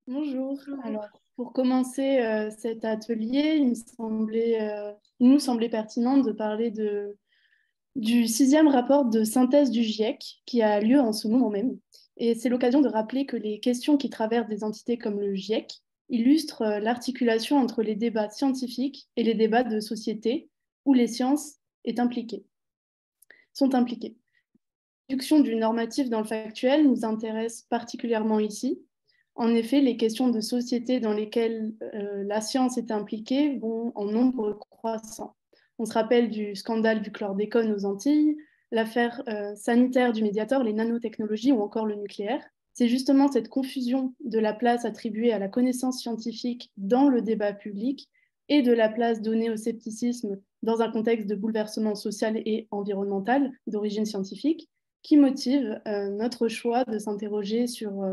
Bonjour. Bonjour. Alors, pour commencer cet atelier, il nous semblait pertinent de parler du sixième rapport de synthèse du GIEC qui a lieu en ce moment même. Et c'est l'occasion de rappeler que les questions qui traversent des entités comme le GIEC illustrent l'articulation entre les débats scientifiques et les débats de société où les sciences sont impliquées. L'introduction du normatif dans le factuel nous intéresse particulièrement ici. En effet, les questions de société dans lesquelles la science est impliquée vont en nombre croissant. On se rappelle du scandale du chlordécone aux Antilles, l'affaire sanitaire du Mediator, les nanotechnologies ou encore le nucléaire. C'est justement cette confusion de la place attribuée à la connaissance scientifique dans le débat public et de la place donnée au scepticisme dans un contexte de bouleversement social et environnemental d'origine scientifique qui motive notre choix de s'interroger sur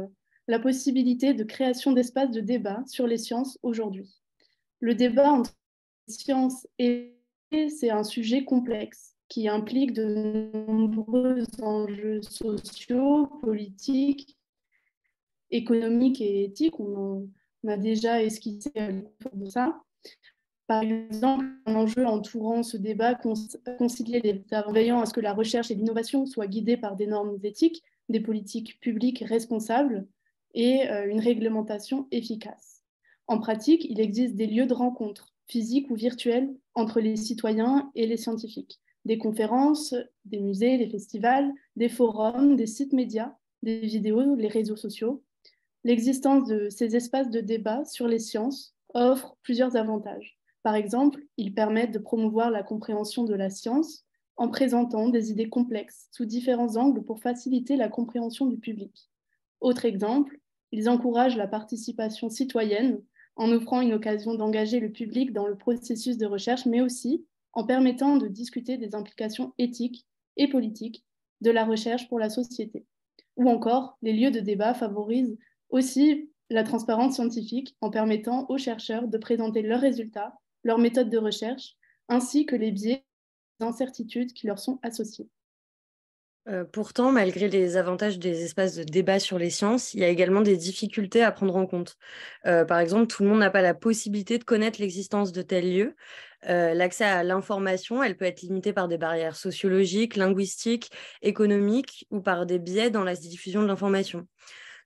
la possibilité de création d'espaces de débat sur les sciences aujourd'hui. Le débat entre les sciences et c'est un sujet complexe qui implique de nombreux enjeux sociaux, politiques, économiques et éthiques. On a déjà esquissé de ça. Par exemple, un enjeu entourant ce débat concilier les en veillant à ce que la recherche et l'innovation soient guidées par des normes éthiques, des politiques publiques responsables et une réglementation efficace. En pratique, il existe des lieux de rencontre, physiques ou virtuels, entre les citoyens et les scientifiques. Des conférences, des musées, des festivals, des forums, des sites médias, des vidéos, les réseaux sociaux. L'existence de ces espaces de débat sur les sciences offre plusieurs avantages. Par exemple, ils permettent de promouvoir la compréhension de la science en présentant des idées complexes sous différents angles pour faciliter la compréhension du public. Autre exemple, ils encouragent la participation citoyenne en offrant une occasion d'engager le public dans le processus de recherche, mais aussi en permettant de discuter des implications éthiques et politiques de la recherche pour la société. Ou encore, les lieux de débat favorisent aussi la transparence scientifique en permettant aux chercheurs de présenter leurs résultats, leurs méthodes de recherche, ainsi que les biais et incertitudes qui leur sont associés. Pourtant, malgré les avantages des espaces de débat sur les sciences, il y a également des difficultés à prendre en compte. Par exemple, tout le monde n'a pas la possibilité de connaître l'existence de tels lieux. L'accès à l'information, elle peut être limitée par des barrières sociologiques, linguistiques, économiques ou par des biais dans la diffusion de l'information.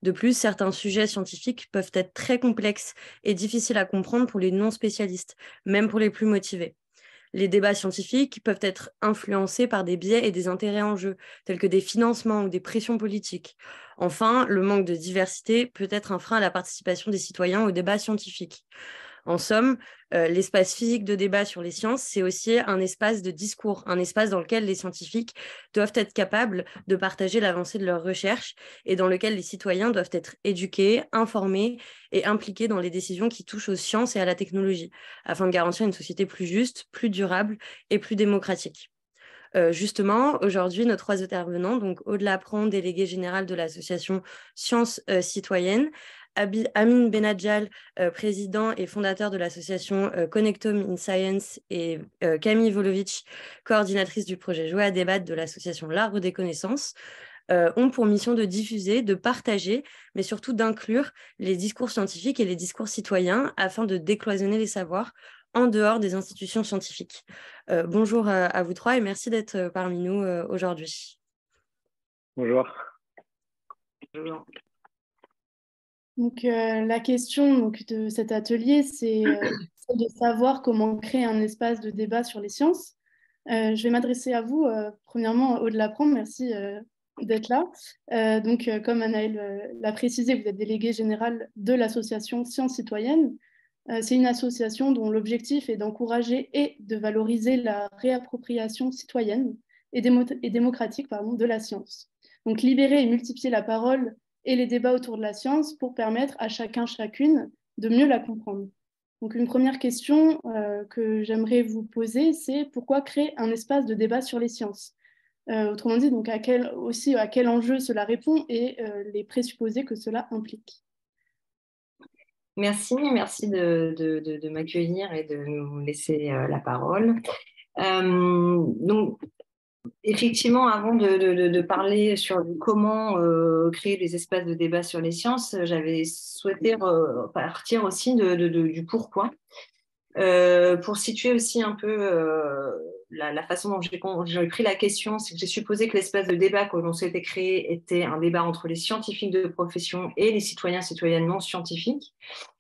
De plus, certains sujets scientifiques peuvent être très complexes et difficiles à comprendre pour les non-spécialistes, même pour les plus motivés. Les débats scientifiques peuvent être influencés par des biais et des intérêts en jeu, tels que des financements ou des pressions politiques. Enfin, le manque de diversité peut être un frein à la participation des citoyens aux débats scientifiques. En somme, l'espace physique de débat sur les sciences, c'est aussi un espace de discours, un espace dans lequel les scientifiques doivent être capables de partager l'avancée de leurs recherches et dans lequel les citoyens doivent être éduqués, informés et impliqués dans les décisions qui touchent aux sciences et à la technologie, afin de garantir une société plus juste, plus durable et plus démocratique. Justement, aujourd'hui, nos trois intervenants, donc Aude Lapran, délégué général de l'association Sciences citoyennes, Amine Benadjal, président et fondateur de l'association Connectome in Science, et Camille Volovitch, coordinatrice du projet Jouer à débattre de l'association L'Arbre des connaissances, ont pour mission de diffuser, de partager, mais surtout d'inclure les discours scientifiques et les discours citoyens afin de décloisonner les savoirs en dehors des institutions scientifiques. Bonjour à vous trois et merci d'être parmi nous aujourd'hui. Bonjour. Donc, la question de cet atelier, c'est celle de savoir comment créer un espace de débat sur les sciences. Je vais m'adresser à vous, premièrement, Aude Lapran, merci d'être là. Comme Anaëlle l'a précisé, vous êtes déléguée générale de l'association Sciences Citoyennes. C'est une association dont l'objectif est d'encourager et de valoriser la réappropriation citoyenne et démocratique de la science. Donc, libérer et multiplier la parole et les débats autour de la science pour permettre à chacun, chacune de mieux la comprendre. Donc, une première question que j'aimerais vous poser, c'est pourquoi créer un espace de débat sur les sciences? Autrement dit, donc à quel enjeu cela répond et les présupposés que cela implique. Merci de m'accueillir et de nous laisser la parole. Donc, Effectivement, avant de parler sur comment créer des espaces de débat sur les sciences, j'avais souhaité partir aussi du pourquoi. Pour situer aussi un peu la façon dont j'ai pris la question, c'est que j'ai supposé que l'espace de débat que l'on souhaitait créer était un débat entre les scientifiques de profession et les citoyens non scientifiques.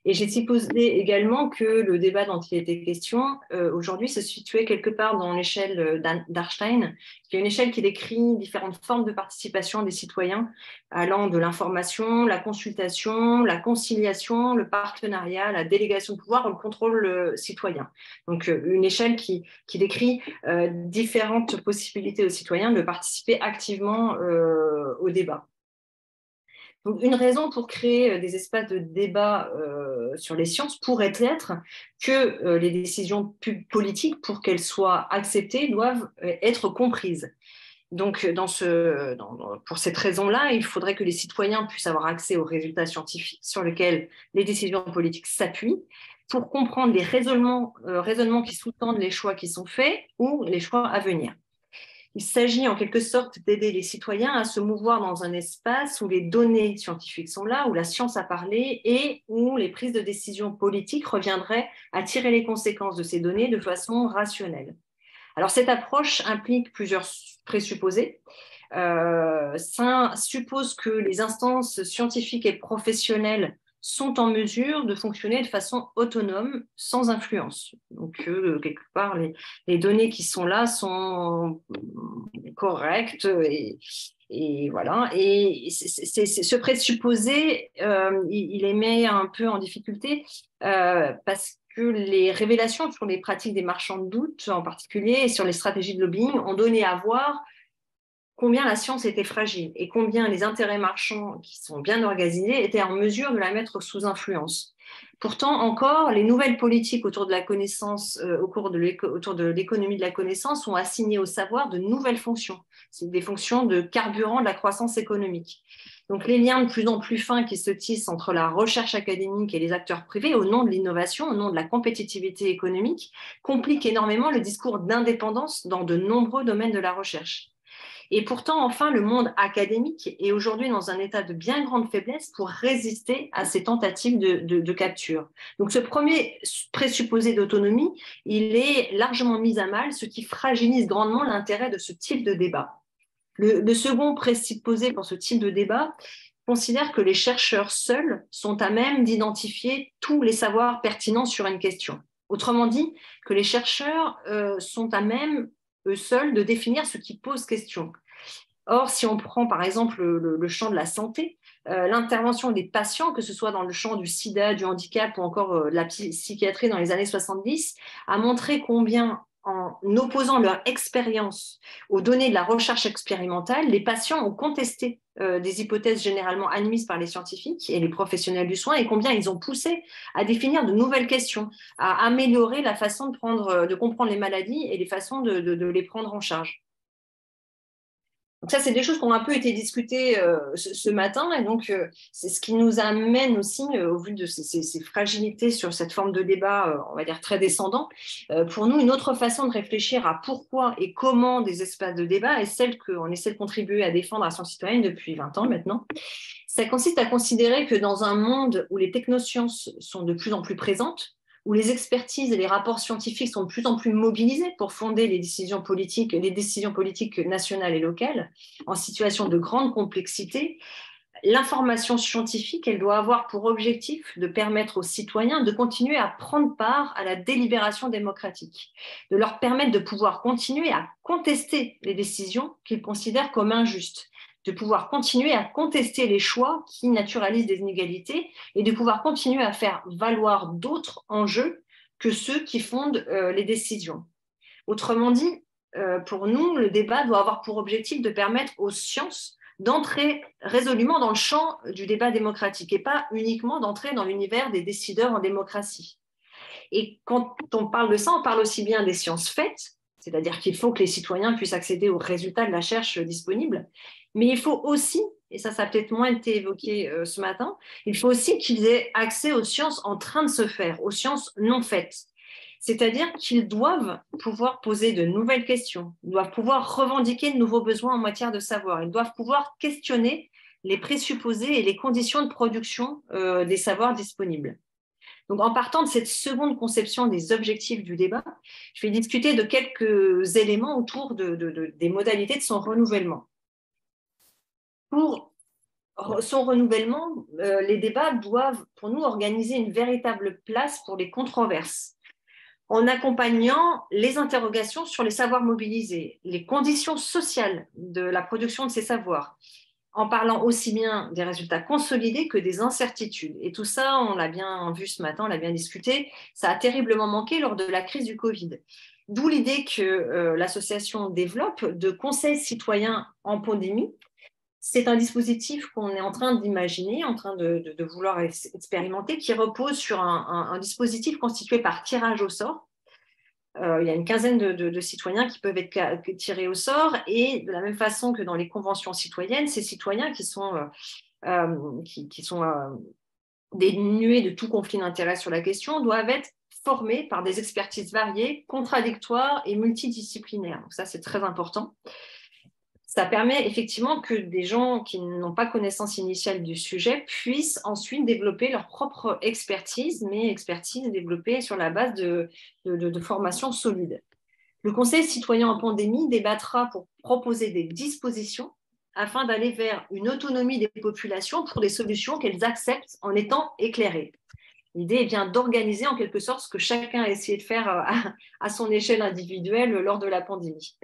Et j'ai supposé également que le débat dont il était question aujourd'hui se situait quelque part dans l'échelle d'Arstein, qui est une échelle qui décrit différentes formes de participation des citoyens, allant de l'information, la consultation, la conciliation, le partenariat, la délégation de pouvoir, le contrôle citoyen. Donc une échelle qui décrit différentes possibilités aux citoyens de participer activement au débat. Donc, une raison pour créer des espaces de débat sur les sciences pourrait être que les décisions politiques, pour qu'elles soient acceptées, doivent être comprises. Donc, pour cette raison-là, il faudrait que les citoyens puissent avoir accès aux résultats scientifiques sur lesquels les décisions politiques s'appuient pour comprendre les raisonnements qui sous-tendent les choix qui sont faits ou les choix à venir. Il s'agit en quelque sorte d'aider les citoyens à se mouvoir dans un espace où les données scientifiques sont là, où la science a parlé et où les prises de décision politiques reviendraient à tirer les conséquences de ces données de façon rationnelle. Alors, cette approche implique plusieurs présupposés. Ça suppose que les instances scientifiques et professionnelles sont en mesure de fonctionner de façon autonome, sans influence. Donc, quelque part, les données qui sont là sont correctes et voilà. Et ce présupposé, il les met un peu en difficulté parce que les révélations sur les pratiques des marchands de doute, en particulier, et sur les stratégies de lobbying, ont donné à voir combien la science était fragile et combien les intérêts marchands, qui sont bien organisés, étaient en mesure de la mettre sous influence. Pourtant, encore, les nouvelles politiques autour de la connaissance, autour de l'économie de la connaissance, ont assigné au savoir de nouvelles fonctions. C'est des fonctions de carburant de la croissance économique. Donc, les liens de plus en plus fins qui se tissent entre la recherche académique et les acteurs privés au nom de l'innovation, au nom de la compétitivité économique, compliquent énormément le discours d'indépendance dans de nombreux domaines de la recherche. Et pourtant, enfin, le monde académique est aujourd'hui dans un état de bien grande faiblesse pour résister à ces tentatives de capture. Donc, ce premier présupposé d'autonomie, il est largement mis à mal, ce qui fragilise grandement l'intérêt de ce type de débat. Le second présupposé pour ce type de débat considère que les chercheurs seuls sont à même d'identifier tous les savoirs pertinents sur une question. Autrement dit, que les chercheurs sont à même, eux seuls, de définir ce qui pose question. Or, si on prend par exemple le champ de la santé, l'intervention des patients, que ce soit dans le champ du sida, du handicap ou encore de la psychiatrie dans les années 70, a montré combien, en opposant leur expérience aux données de la recherche expérimentale, les patients ont contesté des hypothèses généralement admises par les scientifiques et les professionnels du soin et combien ils ont poussé à définir de nouvelles questions, à améliorer la façon de comprendre les maladies et les façons de les prendre en charge. Donc ça, c'est des choses qui ont un peu été discutées ce matin, et donc c'est ce qui nous amène aussi, au vu de ces fragilités sur cette forme de débat, on va dire très descendant, pour nous, une autre façon de réfléchir à pourquoi et comment des espaces de débat est celle qu'on essaie de contribuer à défendre à Sciences Citoyennes depuis 20 ans maintenant. Ça consiste à considérer que dans un monde où les technosciences sont de plus en plus présentes, où les expertises et les rapports scientifiques sont de plus en plus mobilisés pour fonder les décisions politiques nationales et locales, en situation de grande complexité, l'information scientifique, elle doit avoir pour objectif de permettre aux citoyens de continuer à prendre part à la délibération démocratique, de leur permettre de pouvoir continuer à contester les décisions qu'ils considèrent comme injustes, de pouvoir continuer à contester les choix qui naturalisent des inégalités et de pouvoir continuer à faire valoir d'autres enjeux que ceux qui fondent les décisions. Autrement dit, pour nous, le débat doit avoir pour objectif de permettre aux sciences d'entrer résolument dans le champ du débat démocratique et pas uniquement d'entrer dans l'univers des décideurs en démocratie. Et quand on parle de ça, on parle aussi bien des sciences faites, c'est-à-dire qu'il faut que les citoyens puissent accéder aux résultats de la recherche disponible, mais il faut aussi, et ça a peut-être moins été évoqué ce matin, il faut aussi qu'ils aient accès aux sciences en train de se faire, aux sciences non faites. C'est-à-dire qu'ils doivent pouvoir poser de nouvelles questions, ils doivent pouvoir revendiquer de nouveaux besoins en matière de savoir, ils doivent pouvoir questionner les présupposés et les conditions de production des savoirs disponibles. Donc, en partant de cette seconde conception des objectifs du débat, je vais discuter de quelques éléments autour des modalités de son renouvellement. Pour son renouvellement, les débats doivent, pour nous, organiser une véritable place pour les controverses, en accompagnant les interrogations sur les savoirs mobilisés, les conditions sociales de la production de ces savoirs, en parlant aussi bien des résultats consolidés que des incertitudes. Et tout ça, on l'a bien vu ce matin, on l'a bien discuté, ça a terriblement manqué lors de la crise du Covid. D'où l'idée que l'association développe de conseils citoyens en pandémie. C'est un dispositif qu'on est en train d'imaginer, en train de vouloir expérimenter, qui repose sur un dispositif constitué par tirage au sort. Il y a une quinzaine de citoyens qui peuvent être tirés au sort, et de la même façon que dans les conventions citoyennes, ces citoyens qui sont dénués de tout conflit d'intérêt sur la question doivent être formés par des expertises variées, contradictoires et multidisciplinaires. Donc ça, c'est très important. Ça permet effectivement que des gens qui n'ont pas connaissance initiale du sujet puissent ensuite développer leur propre expertise, mais expertise développée sur la base de formations solides. Le Conseil citoyen en pandémie débattra pour proposer des dispositions afin d'aller vers une autonomie des populations pour des solutions qu'elles acceptent en étant éclairées. L'idée est bien d'organiser en quelque sorte ce que chacun a essayé de faire à son échelle individuelle lors de la pandémie.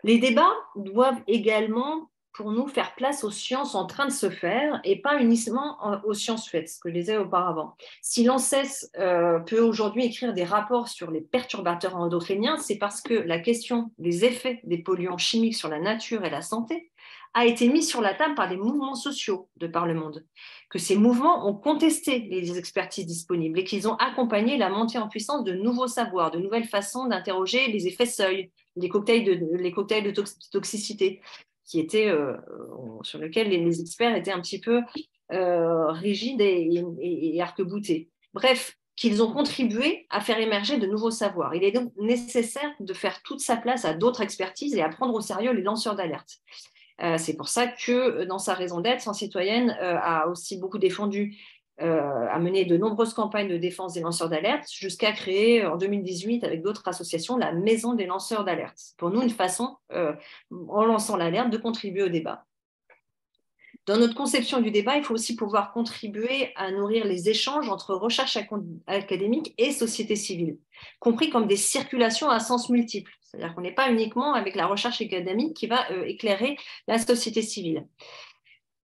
Les débats doivent également, pour nous, faire place aux sciences en train de se faire et pas uniquement aux sciences faites, ce que je disais auparavant. Si l'ANSES peut aujourd'hui écrire des rapports sur les perturbateurs endocriniens, c'est parce que la question des effets des polluants chimiques sur la nature et la santé a été mise sur la table par des mouvements sociaux de par le monde, que ces mouvements ont contesté les expertises disponibles et qu'ils ont accompagné la montée en puissance de nouveaux savoirs, de nouvelles façons d'interroger les effets seuils, les cocktails de toxicité, qui étaient, sur lesquels les experts étaient un petit peu rigides et arc-boutés. Bref, qu'ils ont contribué à faire émerger de nouveaux savoirs. Il est donc nécessaire de faire toute sa place à d'autres expertises et à prendre au sérieux les lanceurs d'alerte. C'est pour ça que dans sa raison d'être, Sciences citoyennes a aussi beaucoup défendu, a mené de nombreuses campagnes de défense des lanceurs d'alerte, jusqu'à créer en 2018 avec d'autres associations la Maison des lanceurs d'alerte. Pour nous, une façon, en lançant l'alerte, de contribuer au débat. Dans notre conception du débat, il faut aussi pouvoir contribuer à nourrir les échanges entre recherche académique et société civile, compris comme des circulations à sens multiple. C'est-à-dire qu'on n'est pas uniquement avec la recherche académique qui va éclairer la société civile.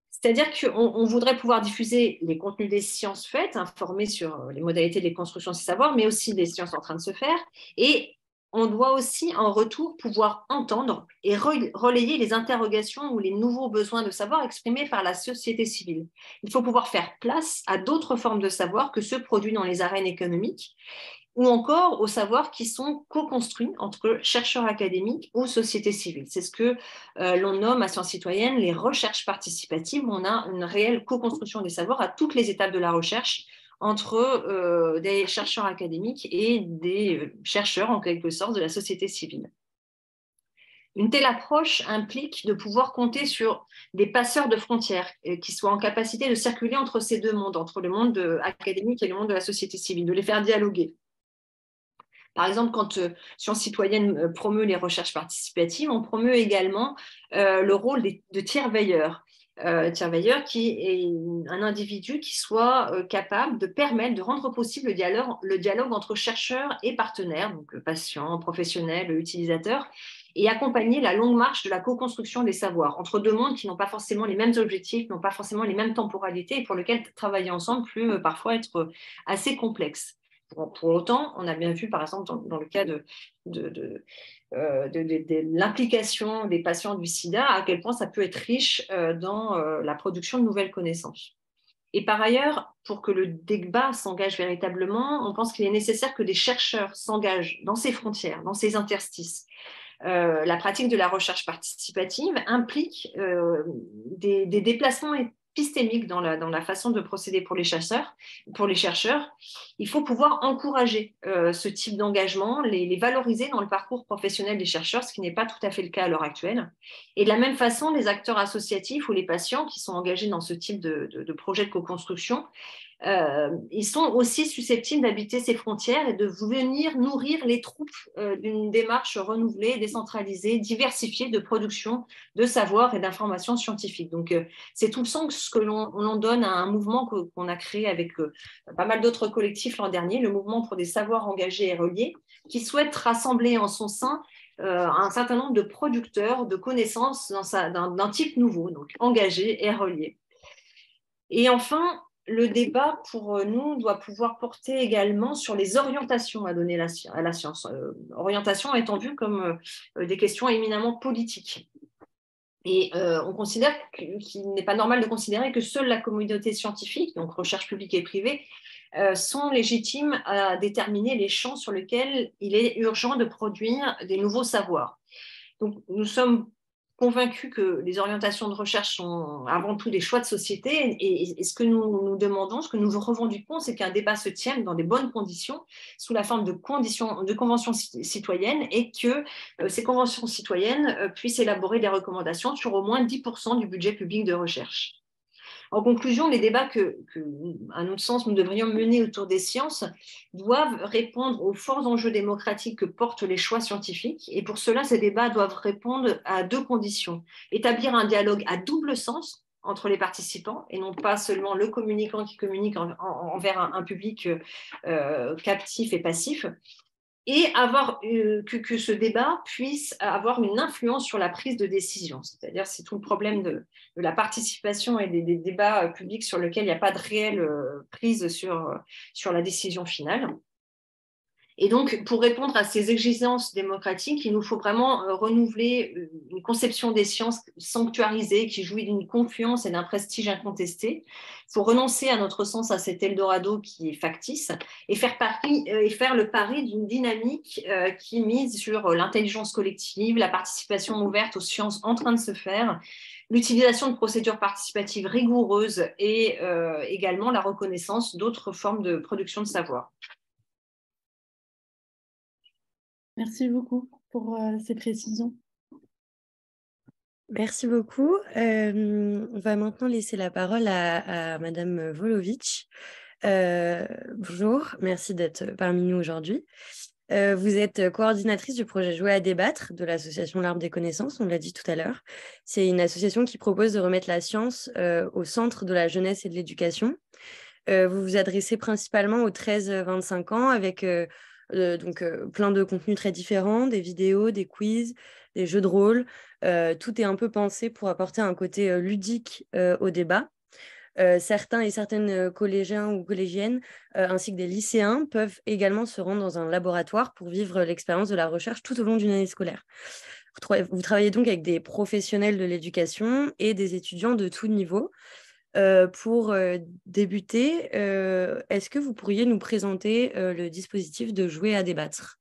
C'est-à-dire qu'on voudrait pouvoir diffuser les contenus des sciences faites, informer sur les modalités de construction de ces savoirs, mais aussi des sciences en train de se faire. Et on doit aussi, en retour, pouvoir entendre et relayer les interrogations ou les nouveaux besoins de savoir exprimés par la société civile. Il faut pouvoir faire place à d'autres formes de savoir que ceux produits dans les arènes économiques, ou encore aux savoirs qui sont co-construits entre chercheurs académiques ou société civile. C'est ce que l'on nomme à Sciences citoyennes les recherches participatives, où on a une réelle co-construction des savoirs à toutes les étapes de la recherche, entre des chercheurs académiques et des chercheurs, en quelque sorte, de la société civile. Une telle approche implique de pouvoir compter sur des passeurs de frontières qui soient en capacité de circuler entre ces deux mondes, entre le monde académique et le monde de la société civile, de les faire dialoguer. Par exemple, quand Sciences citoyennes promeut les recherches participatives, on promeut également le rôle de tiers-veilleur. Tiers-veilleur qui est un individu qui soit capable de permettre, de rendre possible le dialogue entre chercheurs et partenaires, donc patients, professionnels, utilisateurs, et accompagner la longue marche de la co-construction des savoirs entre deux mondes qui n'ont pas forcément les mêmes objectifs, n'ont pas forcément les mêmes temporalités et pour lesquels travailler ensemble peut parfois être assez complexe. Pour autant, on a bien vu, par exemple, dans le cas de l'implication des patients du sida, à quel point ça peut être riche dans la production de nouvelles connaissances. Et par ailleurs, pour que le débat s'engage véritablement, on pense qu'il est nécessaire que des chercheurs s'engagent dans ces frontières, dans ces interstices. La pratique de la recherche participative implique des déplacements épistémique dans la façon de procéder pour les chercheurs. Il faut pouvoir encourager ce type d'engagement, les valoriser dans le parcours professionnel des chercheurs, ce qui n'est pas tout à fait le cas à l'heure actuelle. Et de la même façon, les acteurs associatifs ou les patients qui sont engagés dans ce type de projet de co-construction, ils sont aussi susceptibles d'habiter ces frontières et de venir nourrir les troupes d'une démarche renouvelée, décentralisée, diversifiée de production de savoir et d'informations scientifiques. Donc, c'est tout le sens que l'on donne à un mouvement qu'on a créé avec pas mal d'autres collectifs l'an dernier, le mouvement pour des savoirs engagés et reliés, qui souhaite rassembler en son sein un certain nombre de producteurs de connaissances d'un type nouveau, donc engagés et reliés. Et enfin, le débat, pour nous, doit pouvoir porter également sur les orientations à donner à la science. Orientation étant vue comme des questions éminemment politiques. Et on considère qu'il n'est pas normal de considérer que seule la communauté scientifique, donc recherche publique et privée, sont légitimes à déterminer les champs sur lesquels il est urgent de produire des nouveaux savoirs. Donc, nous sommes convaincus que les orientations de recherche sont avant tout des choix de société et ce que nous demandons, ce que nous revendiquons, c'est qu'un débat se tienne dans des bonnes conditions, sous la forme de conventions citoyennes et que ces conventions citoyennes puissent élaborer des recommandations sur au moins 10% du budget public de recherche. En conclusion, les débats à notre sens, nous devrions mener autour des sciences doivent répondre aux forts enjeux démocratiques que portent les choix scientifiques. Et pour cela, ces débats doivent répondre à deux conditions. Établir un dialogue à double sens entre les participants et non pas seulement le communicant qui communique envers un public captif et passif. Et que ce débat puisse avoir une influence sur la prise de décision. C'est-à-dire, c'est tout le problème de la participation et des débats publics sur lesquels il n'y a pas de réelle prise sur la décision finale. Et donc, pour répondre à ces exigences démocratiques, il nous faut vraiment renouveler une conception des sciences sanctuarisée qui jouit d'une confiance et d'un prestige incontesté. Il faut renoncer, à notre sens, à cet Eldorado qui est factice et faire le pari d'une dynamique qui mise sur l'intelligence collective, la participation ouverte aux sciences en train de se faire, l'utilisation de procédures participatives rigoureuses et également la reconnaissance d'autres formes de production de savoir. Merci beaucoup pour ces précisions. Merci beaucoup. On va maintenant laisser la parole à Madame Volovic. Bonjour, merci d'être parmi nous aujourd'hui. Vous êtes coordinatrice du projet Jouer à débattre de l'association L'Arbre des connaissances, on l'a dit tout à l'heure. C'est une association qui propose de remettre la science au centre de la jeunesse et de l'éducation. Vous vous adressez principalement aux 13-25 ans avec plein de contenus très différents, des vidéos, des quiz, des jeux de rôle. Tout est un peu pensé pour apporter un côté ludique au débat. Certains et certaines collégiens ou collégiennes, ainsi que des lycéens, peuvent également se rendre dans un laboratoire pour vivre l'expérience de la recherche tout au long d'une année scolaire. Vous travaillez donc avec des professionnels de l'éducation et des étudiants de tout niveau. Pour débuter, est-ce que vous pourriez nous présenter le dispositif de Jouer à débattre ?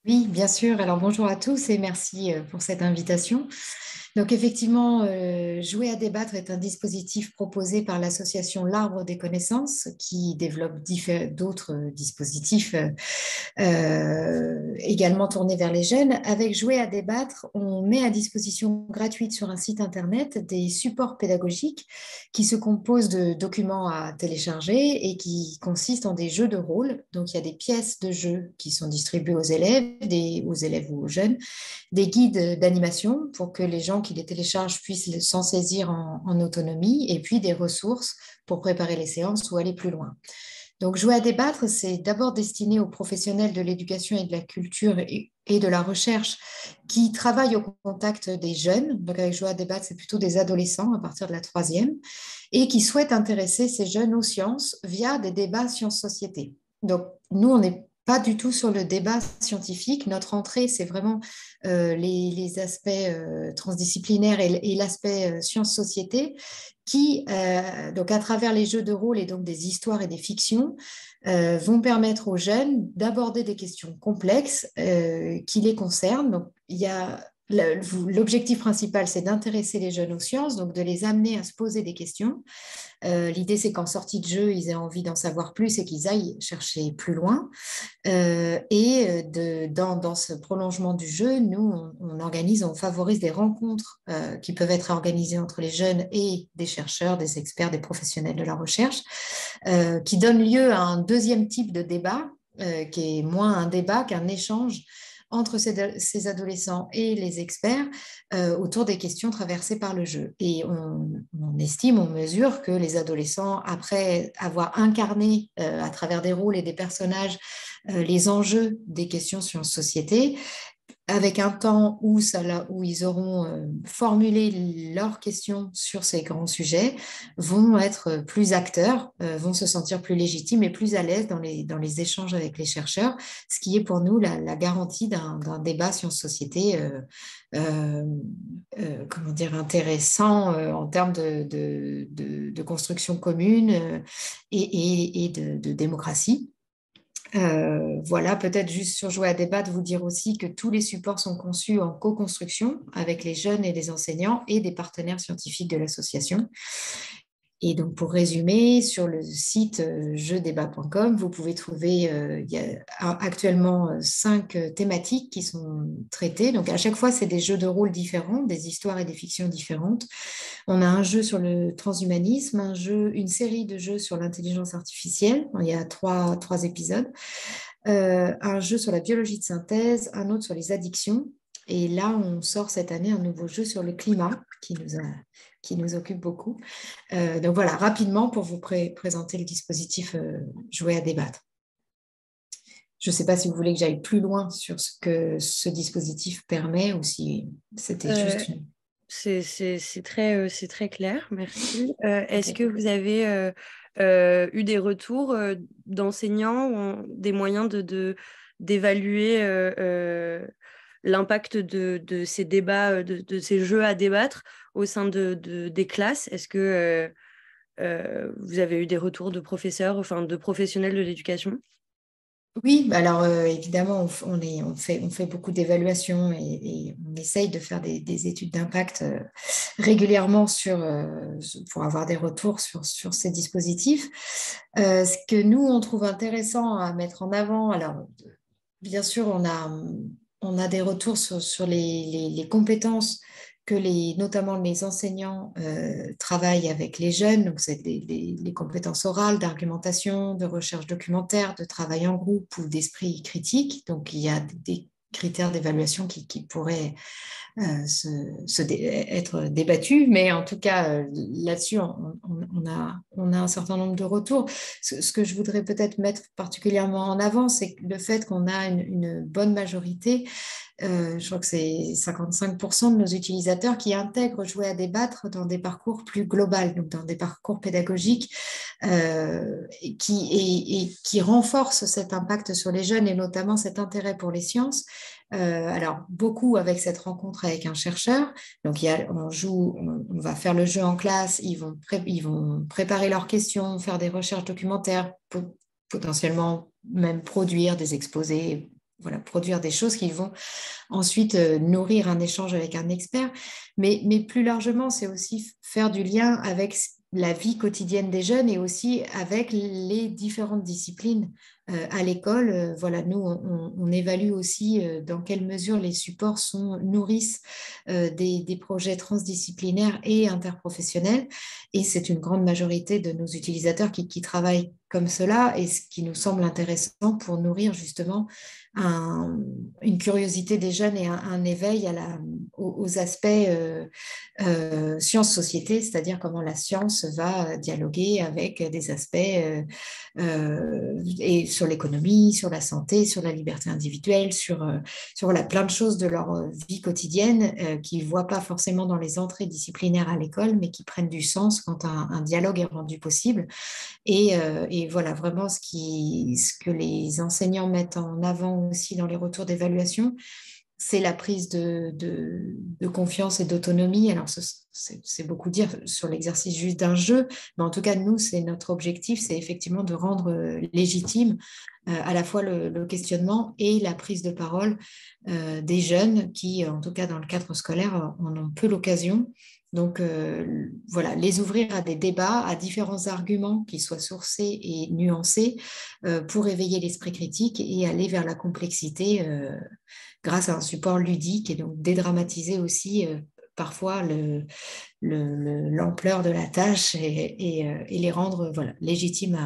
Oui, bien sûr. Alors bonjour à tous et merci pour cette invitation. Donc effectivement, Jouer à débattre est un dispositif proposé par l'association L'Arbre des connaissances qui développe d'autres dispositifs également tournés vers les jeunes. Avec Jouer à débattre, on met à disposition gratuite sur un site internet des supports pédagogiques qui se composent de documents à télécharger et qui consistent en des jeux de rôle. Donc il y a des pièces de jeux qui sont distribuées aux élèves ou aux jeunes, des guides d'animation pour que les gens qui les téléchargent puissent s'en saisir en autonomie, et puis des ressources pour préparer les séances ou aller plus loin. Donc, Jouer à débattre, c'est d'abord destiné aux professionnels de l'éducation et de la culture et de la recherche qui travaillent au contact des jeunes. Donc, avec Jouer à débattre, c'est plutôt des adolescents à partir de la 3e et qui souhaitent intéresser ces jeunes aux sciences via des débats sciences-société. Donc, nous, on n'est pas du tout sur le débat scientifique. Notre entrée, c'est vraiment les aspects transdisciplinaires et l'aspect sciences-société qui, donc à travers les jeux de rôle et donc des histoires et des fictions, vont permettre aux jeunes d'aborder des questions complexes qui les concernent. Donc, il y a l'objectif principal, c'est d'intéresser les jeunes aux sciences, donc de les amener à se poser des questions. L'idée, c'est qu'en sortie de jeu, ils aient envie d'en savoir plus et qu'ils aillent chercher plus loin. Dans ce prolongement du jeu, nous, on favorise des rencontres qui peuvent être organisées entre les jeunes et des chercheurs, des experts, des professionnels de la recherche, qui donnent lieu à un deuxième type de débat, qui est moins un débat qu'un échange entre ces adolescents et les experts autour des questions traversées par le jeu. Et on estime, on mesure que les adolescents, après avoir incarné à travers des rôles et des personnages les enjeux des questions sciences-société, avec un temps où ils auront formulé leurs questions sur ces grands sujets, vont être plus acteurs, vont se sentir plus légitimes et plus à l'aise dans les échanges avec les chercheurs, ce qui est pour nous la garantie d'un débat sciences-société intéressant en termes de construction commune et de démocratie. Voilà, peut-être juste sur Jouer à débattre, vous dire aussi que tous les supports sont conçus en co-construction avec les jeunes et les enseignants et des partenaires scientifiques de l'association. Et donc, pour résumer, sur le site jeudébat.com, vous pouvez trouver, il y a actuellement 5 thématiques qui sont traitées. Donc, à chaque fois, c'est des jeux de rôle différents, des histoires et des fictions différentes. On a un jeu sur le transhumanisme, une série de jeux sur l'intelligence artificielle. Il y a trois épisodes. Un jeu sur la biologie de synthèse, un autre sur les addictions. Et là, on sort cette année un nouveau jeu sur le climat qui nous occupe beaucoup. Donc voilà, rapidement pour vous présenter le dispositif Jouer à débattre. Je ne sais pas si vous voulez que j'aille plus loin sur ce que ce dispositif permet ou si c'était juste une... C'est très clair, merci. Est-ce que vous avez eu des retours d'enseignants ou des moyens d'évaluer l'impact de ces débats, de ces jeux à débattre au sein des classes? Est-ce que vous avez eu des retours de professeurs, enfin de professionnels de l'éducation? Oui, alors évidemment, on fait beaucoup d'évaluations et on essaye de faire des études d'impact régulièrement pour avoir des retours sur ces dispositifs. Ce que nous, on trouve intéressant à mettre en avant, alors bien sûr, on a des retours sur les compétences que notamment les enseignants travaillent avec les jeunes. Donc, c'est les compétences orales, d'argumentation, de recherche documentaire, de travail en groupe ou d'esprit critique. Donc, il y a des critères d'évaluation qui pourraient être débattus, mais en tout cas, là-dessus, on a un certain nombre de retours. Ce que je voudrais peut-être mettre particulièrement en avant, c'est le fait qu'on a une bonne majorité, je crois que c'est 55% de nos utilisateurs qui intègrent Jouer à débattre dans des parcours plus globaux, donc dans des parcours pédagogiques qui renforcent cet impact sur les jeunes et notamment cet intérêt pour les sciences. Alors, beaucoup avec cette rencontre avec un chercheur. Donc, on va faire le jeu en classe, ils vont préparer leurs questions, faire des recherches documentaires, potentiellement même produire des exposés, voilà, produire des choses qui vont ensuite nourrir un échange avec un expert. Mais plus largement, c'est aussi faire du lien avec la vie quotidienne des jeunes et aussi avec les différentes disciplines à l'école. Voilà, nous, on évalue aussi dans quelle mesure les supports nourrissent des projets transdisciplinaires et interprofessionnels. Et c'est une grande majorité de nos utilisateurs qui travaillent comme cela, et ce qui nous semble intéressant pour nourrir justement une curiosité des jeunes et un éveil aux aspects sciences-société, c'est-à-dire comment la science va dialoguer avec des aspects et sur l'économie, sur la santé, sur la liberté individuelle, sur voilà, plein de choses de leur vie quotidienne qu'ils ne voient pas forcément dans les entrées disciplinaires à l'école, mais qui prennent du sens quand un dialogue est rendu possible. Et voilà, vraiment ce que les enseignants mettent en avant aussi dans les retours d'évaluation, c'est la prise de confiance et d'autonomie. Alors, c'est beaucoup dire sur l'exercice juste d'un jeu, mais en tout cas, nous, c'est notre objectif, c'est effectivement de rendre légitime à la fois le questionnement et la prise de parole des jeunes qui, en tout cas dans le cadre scolaire, en ont peu l'occasion. Donc, voilà, les ouvrir à des débats, à différents arguments qui soient sourcés et nuancés pour éveiller l'esprit critique et aller vers la complexité grâce à un support ludique et donc dédramatiser aussi parfois l'ampleur de la tâche et les rendre voilà, légitimes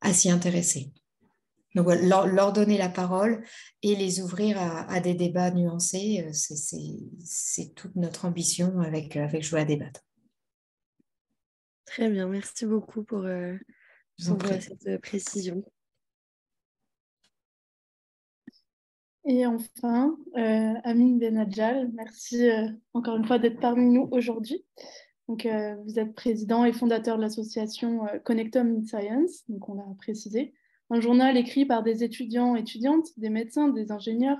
à s'y intéresser. Donc, voilà, leur donner la parole et les ouvrir à des débats nuancés, c'est toute notre ambition avec Jouer à débattre. Très bien, merci beaucoup pour cette précision. Et enfin, Amine Benadjal, merci encore une fois d'être parmi nous aujourd'hui. Donc, vous êtes président et fondateur de l'association Connectum in Science, donc on l'a précisé, un journal écrit par des étudiants, étudiantes, des médecins, des ingénieurs,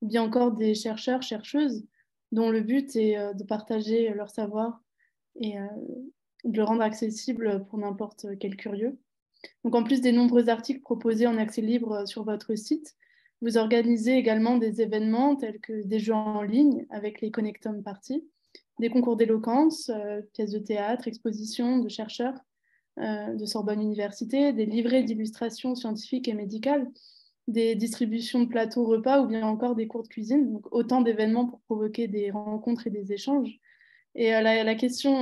ou bien encore des chercheurs, chercheuses, dont le but est de partager leur savoir et de le rendre accessible pour n'importe quel curieux. Donc, en plus des nombreux articles proposés en accès libre sur votre site, vous organisez également des événements tels que des jeux en ligne avec les Connectum Parties, des concours d'éloquence, pièces de théâtre, expositions de chercheurs de Sorbonne Université, des livrets d'illustrations scientifiques et médicales, des distributions de plateaux repas ou bien encore des cours de cuisine. Donc, autant d'événements pour provoquer des rencontres et des échanges. Et la question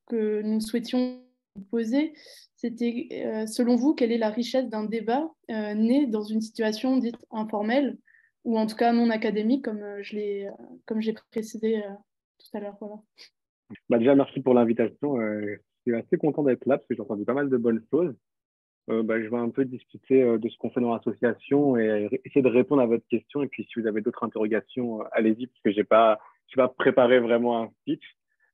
que nous souhaitions vous poser, c'était, selon vous, quelle est la richesse d'un débat né dans une situation dite informelle, ou en tout cas non académique, comme j'ai précisé tout à l'heure. Voilà. Déjà, merci pour l'invitation. Je suis assez content d'être là parce que j'ai entendu pas mal de bonnes choses. Je vais un peu discuter de ce qu'on fait dans l'association et essayer de répondre à votre question. Et puis, si vous avez d'autres interrogations, allez-y, parce que j'ai pas préparé vraiment un speech.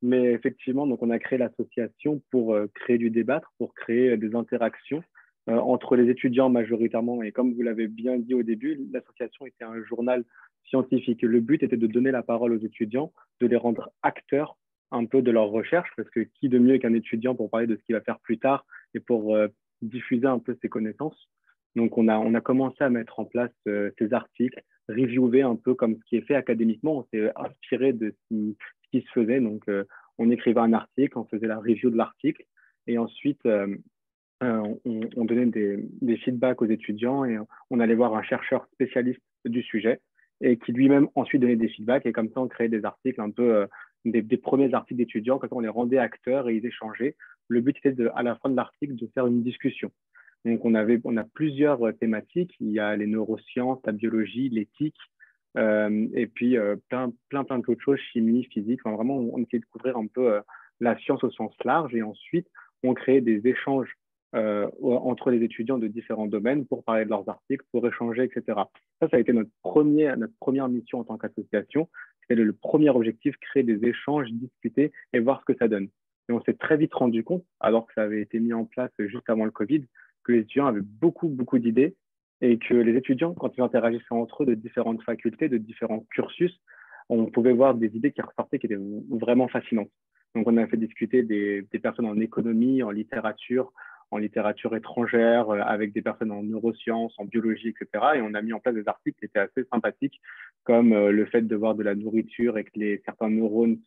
Mais effectivement, donc on a créé l'association pour créer du débattre, pour créer des interactions entre les étudiants majoritairement. Et comme vous l'avez bien dit au début, l'association était un journal scientifique. Le but était de donner la parole aux étudiants, de les rendre acteurs un peu de leur recherche, parce que qui de mieux qu'un étudiant pour parler de ce qu'il va faire plus tard et pour diffuser un peu ses connaissances. Donc, on a commencé à mettre en place ces articles, reviewer un peu comme ce qui est fait académiquement. On s'est inspiré de ce qui se faisait. Donc, on écrivait un article, on faisait la review de l'article et ensuite, on donnait des feedbacks aux étudiants et on allait voir un chercheur spécialiste du sujet et qui lui-même ensuite donnait des feedbacks. Et comme ça, on créait des articles un peu, des premiers articles d'étudiants. Quand on les rendait acteurs et ils échangeaient. Le but était à la fin de l'article de faire une discussion. Donc, on a plusieurs thématiques. Il y a les neurosciences, la biologie, l'éthique, et puis plein d'autres choses, chimie, physique. Enfin, vraiment, on essayait de couvrir un peu la science au sens large. Et ensuite, on créait des échanges entre les étudiants de différents domaines pour parler de leurs articles, pour échanger, etc. Ça a été notre première mission en tant qu'association. C'était le premier objectif, créer des échanges, discuter et voir ce que ça donne. Et on s'est très vite rendu compte, alors que ça avait été mis en place juste avant le Covid, que les étudiants avaient beaucoup d'idées et que les étudiants, quand ils interagissaient entre eux de différentes facultés, de différents cursus, on pouvait voir des idées qui ressortaient qui étaient vraiment fascinantes. Donc, on a fait discuter des personnes en économie, en littérature étrangère, avec des personnes en neurosciences, en biologie, etc. Et on a mis en place des articles qui étaient assez sympathiques, comme le fait de voir de la nourriture et que certains neurones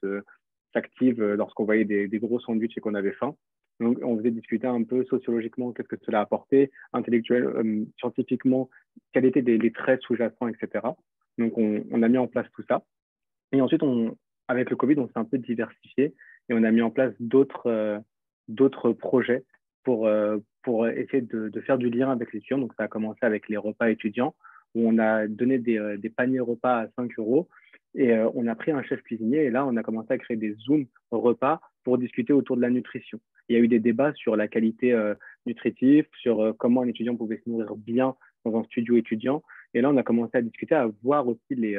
s'activent lorsqu'on voyait des gros sandwichs et qu'on avait faim. Donc, on faisait discuter un peu sociologiquement qu'est-ce que cela apportait, intellectuellement, scientifiquement, quels étaient les traits sous-jacents, etc. Donc, on a mis en place tout ça. Et ensuite, avec le Covid, on s'est un peu diversifié et on a mis en place d'autres projets pour essayer de faire du lien avec les étudiants. Donc, ça a commencé avec les repas étudiants, où on a donné des paniers repas à 5 euros. Et on a pris un chef cuisinier et là, on a commencé à créer des Zooms repas pour discuter autour de la nutrition. Il y a eu des débats sur la qualité nutritive, sur comment un étudiant pouvait se nourrir bien dans un studio étudiant. Et là, on a commencé à discuter, à voir aussi les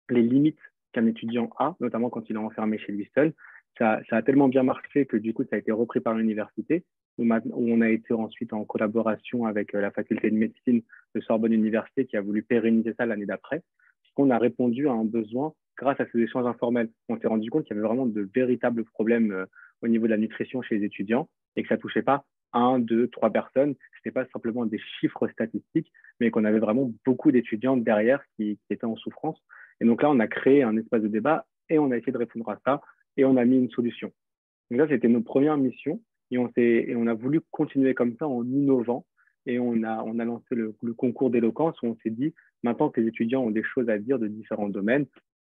limites qu'un étudiant a, notamment quand il est enfermé chez lui seul. Ça a tellement bien marché que du coup, ça a été repris par l'université, où on a été ensuite en collaboration avec la faculté de médecine de Sorbonne Université qui a voulu pérenniser ça l'année d'après. qu'on a répondu à un besoin grâce à ces échanges informels. On s'est rendu compte qu'il y avait vraiment de véritables problèmes au niveau de la nutrition chez les étudiants et que ça ne touchait pas un, deux, trois personnes. Ce n'était pas simplement des chiffres statistiques, mais qu'on avait vraiment beaucoup d'étudiants derrière qui étaient en souffrance. Et donc là, on a créé un espace de débat et on a essayé de répondre à ça et on a mis une solution. Donc ça, c'était nos premières missions et on a voulu continuer comme ça en innovant et on a lancé le concours d'éloquence où on s'est dit, maintenant que les étudiants ont des choses à dire de différents domaines,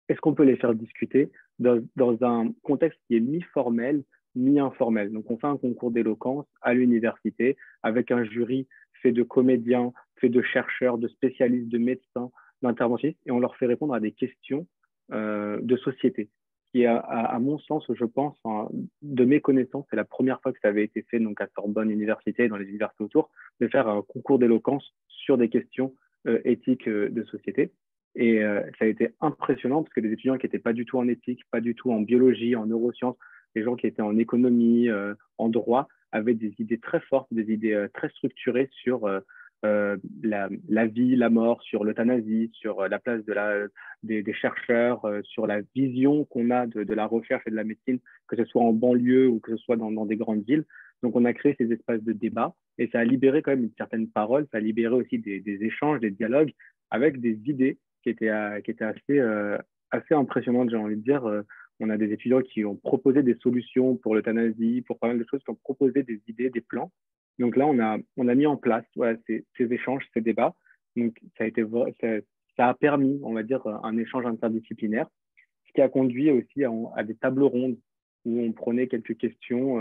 est-ce qu'on peut les faire discuter dans un contexte qui est mi-formel, mi-informel. Donc, on fait un concours d'éloquence à l'université avec un jury fait de comédiens, fait de chercheurs, de spécialistes, de médecins, d'interventionnistes, et on leur fait répondre à des questions de société. Qui, à mon sens, je pense, de mes connaissances, c'est la première fois que ça avait été fait donc à Sorbonne Université et dans les universités autour, de faire un concours d'éloquence sur des questions éthiques de société. Et ça a été impressionnant parce que les étudiants qui n'étaient pas du tout en éthique, pas du tout en biologie, en neurosciences, les gens qui étaient en économie, en droit, avaient des idées très fortes, des idées très structurées sur la vie, la mort, sur l'euthanasie, sur la place des chercheurs, sur la vision qu'on a de la recherche et de la médecine, que ce soit en banlieue ou que ce soit dans des grandes villes. Donc, on a créé ces espaces de débat et ça a libéré quand même une certaine parole, ça a libéré aussi des échanges, des dialogues avec des idées qui étaient assez impressionnantes, j'ai envie de dire. On a des étudiants qui ont proposé des solutions pour l'euthanasie, pour pas mal de choses, qui ont proposé des idées, des plans. Donc là, on a mis en place ces échanges, ces débats. Donc ça a permis, on va dire, un échange interdisciplinaire, ce qui a conduit aussi à des tables rondes où on prenait quelques questions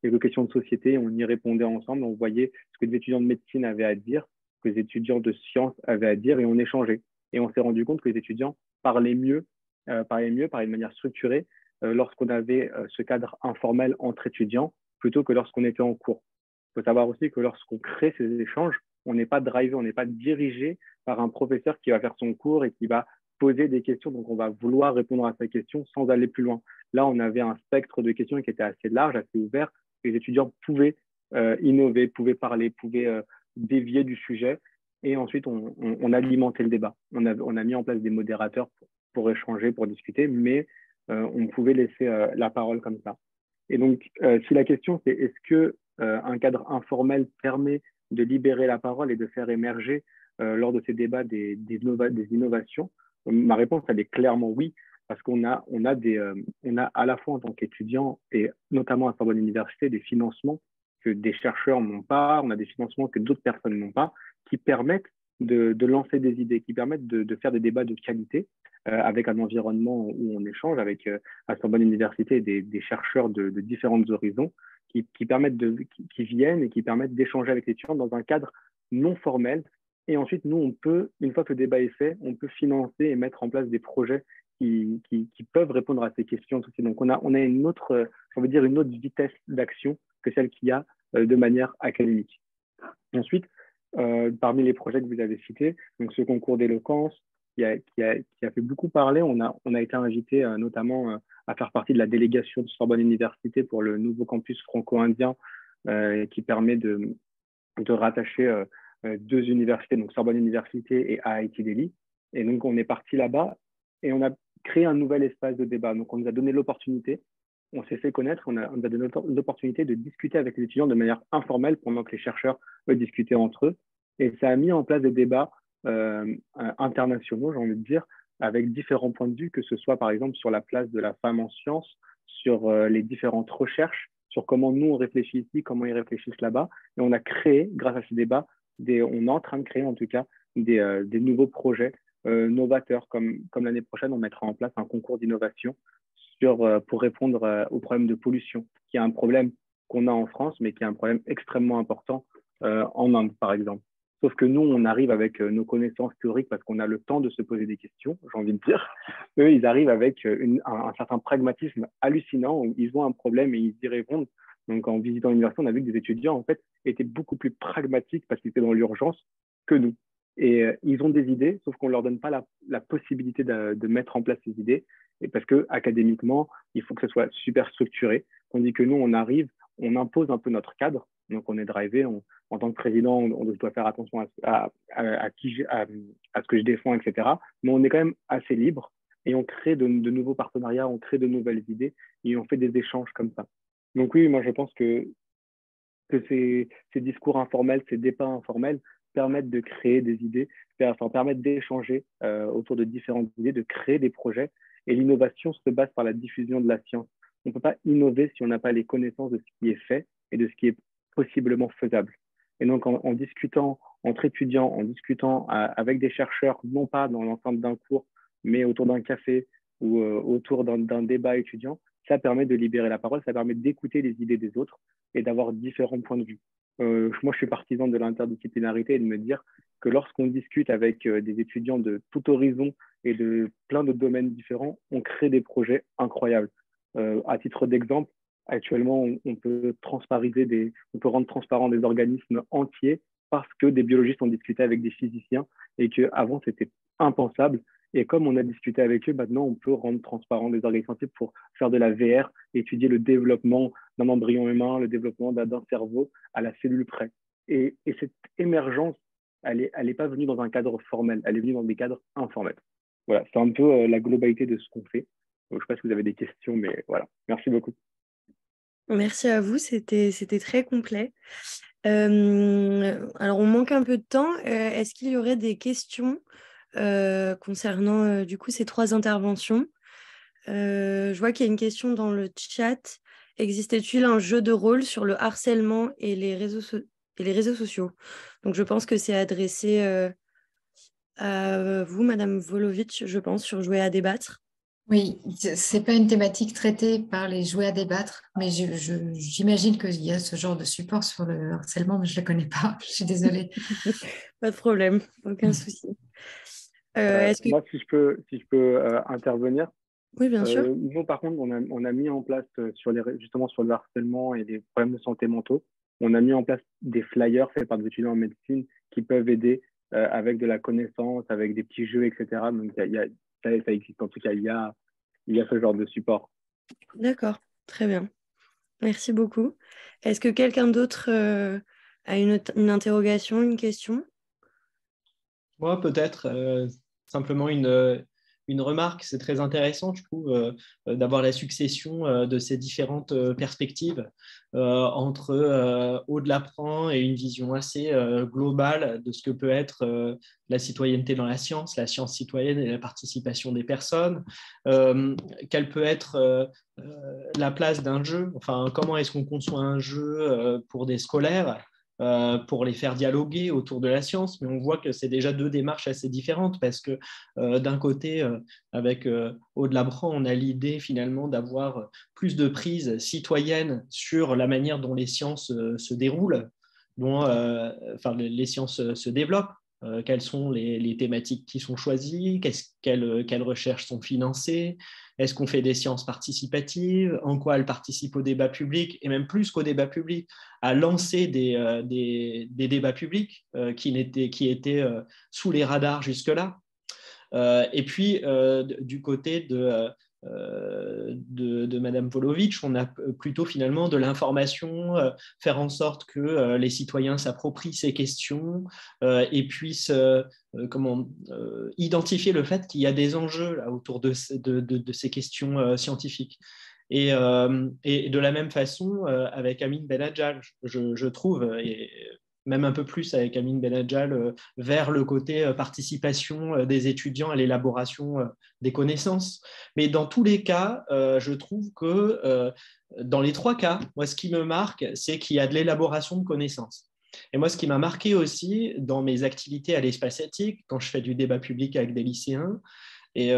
de société, on y répondait ensemble, on voyait ce que les étudiants de médecine avaient à dire, ce que les étudiants de sciences avaient à dire, et on échangeait. Et on s'est rendu compte que les étudiants parlaient de manière structurée, lorsqu'on avait ce cadre informel entre étudiants, plutôt que lorsqu'on était en cours. Il faut savoir aussi que lorsqu'on crée ces échanges, on n'est pas drivé, on n'est pas dirigé par un professeur qui va faire son cours et qui va poser des questions. Donc, on va vouloir répondre à ces questions sans aller plus loin. Là, on avait un spectre de questions qui était assez large, assez ouvert. Les étudiants pouvaient innover, pouvaient parler, pouvaient dévier du sujet. Et ensuite, on alimentait le débat. On a mis en place des modérateurs pour échanger, pour discuter, mais on pouvait laisser la parole comme ça. Et donc, si la question, c'est est-ce que un cadre informel permet de libérer la parole et de faire émerger lors de ces débats des innovations, ma réponse, elle est clairement oui, parce qu'on a à la fois en tant qu'étudiant et notamment à Sorbonne Université des financements que des chercheurs n'ont pas, on a des financements que d'autres personnes n'ont pas, qui permettent de lancer des idées, qui permettent de faire des débats de qualité avec un environnement où on échange avec à Sorbonne Université des chercheurs de différents horizons qui permettent qui viennent et qui permettent d'échanger avec les étudiants dans un cadre non formel. Et ensuite, nous, on peut, une fois que le débat est fait, on peut financer et mettre en place des projets qui peuvent répondre à ces questions. Donc, on a une autre vitesse d'action que celle qu'il y a de manière académique. Ensuite, parmi les projets que vous avez cités, donc ce concours d'éloquence qui a fait beaucoup parler, on a été invité notamment à faire partie de la délégation de Sorbonne Université pour le nouveau campus franco-indien qui permet de rattacher deux universités, donc Sorbonne Université et IIT Delhi. Et donc, on est parti là-bas et on a créé un nouvel espace de débat. Donc, on nous a donné l'opportunité, on s'est fait connaître, on a donné l'opportunité de discuter avec les étudiants de manière informelle pendant que les chercheurs discutaient entre eux. Et ça a mis en place des débats internationaux, j'ai envie de dire, avec différents points de vue, que ce soit par exemple sur la place de la femme en sciences, sur les différentes recherches, sur comment nous on réfléchit ici, comment ils réfléchissent là-bas. Et on a créé, grâce à ces débats, on est en train de créer en tout cas des nouveaux projets novateurs, comme l'année prochaine, on mettra en place un concours d'innovation pour répondre au problème de pollution, qui est un problème qu'on a en France, mais qui est un problème extrêmement important en Inde, par exemple. Sauf que nous, on arrive avec nos connaissances théoriques parce qu'on a le temps de se poser des questions, j'ai envie de dire. Eux, ils arrivent avec un certain pragmatisme hallucinant où ils ont un problème et ils y répondent. Donc, en visitant l'université, on a vu que des étudiants, en fait, étaient beaucoup plus pragmatiques parce qu'ils étaient dans l'urgence que nous. Et ils ont des idées, sauf qu'on ne leur donne pas la possibilité de mettre en place ces idées. Et parce que académiquement, il faut que ce soit super structuré. Tandis que nous, on arrive, on impose un peu notre cadre Donc, on est drivé. En tant que président, on doit faire attention à ce que je défends, etc. Mais on est quand même assez libre et on crée de nouveaux partenariats, on crée de nouvelles idées et on fait des échanges comme ça. Donc oui, moi, je pense que ces discours informels, ces débats informels permettent de créer des idées, permettent d'échanger autour de différentes idées, de créer des projets. Et l'innovation se base par la diffusion de la science. On ne peut pas innover si on n'a pas les connaissances de ce qui est fait et de ce qui est possiblement faisable. Et donc, en discutant entre étudiants, en discutant avec des chercheurs, non pas dans l'enceinte d'un cours, mais autour d'un café ou autour d'un débat étudiant, ça permet de libérer la parole, ça permet d'écouter les idées des autres et d'avoir différents points de vue. Moi, je suis partisan de l'interdisciplinarité et de me dire que lorsqu'on discute avec des étudiants de tout horizon et de plein de domaines différents, on crée des projets incroyables. À titre d'exemple, actuellement, on peut rendre transparent des organismes entiers parce que des biologistes ont discuté avec des physiciens et qu'avant, c'était impensable. Et comme on a discuté avec eux, maintenant, on peut rendre transparent des organismes entiers pour faire de la VR, étudier le développement d'un embryon humain, le développement d'un cerveau à la cellule près. Et cette émergence, elle est pas venue dans un cadre formel, elle est venue dans des cadres informels. Voilà, c'est un peu la globalité de ce qu'on fait. Donc, je ne sais pas si vous avez des questions, mais voilà. Merci beaucoup. Merci à vous, c'était très complet. Alors, on manque un peu de temps. Est-ce qu'il y aurait des questions concernant du coup ces 3 interventions? Je vois qu'il y a une question dans le chat. Existait-il un jeu de rôle sur le harcèlement et les réseaux sociaux? Donc, je pense que c'est adressé à vous, Madame Volovic, je pense, sur Jouer à débattre. Oui, c'est pas une thématique traitée par les jouets à débattre, mais j'imagine qu'il y a ce genre de support sur le harcèlement, mais je ne le connais pas. Je suis désolée. Pas de problème, aucun souci. Moi, si je peux intervenir. Oui, bien sûr. Nous, par contre, on a mis en place, justement sur le harcèlement et les problèmes de santé mentaux, on a mis en place des flyers faits par des étudiants en médecine qui peuvent aider avec de la connaissance, avec des petits jeux, etc. Donc, ça existe. En tout cas, il y a ce genre de support. D'accord, très bien. Merci beaucoup. Est-ce que quelqu'un d'autre a une interrogation, une question? Moi, peut-être simplement une remarque. C'est très intéressant, je trouve, d'avoir la succession de ces différentes perspectives entre Aude Lapran et une vision assez globale de ce que peut être la citoyenneté dans la science citoyenne et la participation des personnes. Quelle peut être la place d'un jeu, enfin, comment est-ce qu'on conçoit un jeu pour des scolaires, pour les faire dialoguer autour de la science, mais on voit que c'est déjà 2 démarches assez différentes parce que d'un côté, avec Aude Lapran, on a l'idée finalement d'avoir plus de prise citoyenne sur la manière dont les sciences se déroulent, dont les sciences se développent. Quelles sont les thématiques qui sont choisies, quelles recherches sont financées, est-ce qu'on fait des sciences participatives, en quoi elles participent au débat public, et même plus qu'au débat public, à lancer des débats publics qui étaient sous les radars jusque-là. Et puis, du côté de Madame Volovic, on a plutôt finalement de l'information, faire en sorte que les citoyens s'approprient ces questions et puissent identifier le fait qu'il y a des enjeux là, autour de ces questions scientifiques. Et de la même façon, avec Amine Benadjal, je trouve, et même un peu plus avec Amine Benadjal, vers le côté participation des étudiants à l'élaboration des connaissances. Mais dans tous les cas, je trouve que dans les 3 cas, moi, ce qui me marque, c'est qu'il y a de l'élaboration de connaissances. Et moi, ce qui m'a marqué aussi dans mes activités à l'espace éthique, quand je fais du débat public avec des lycéens, et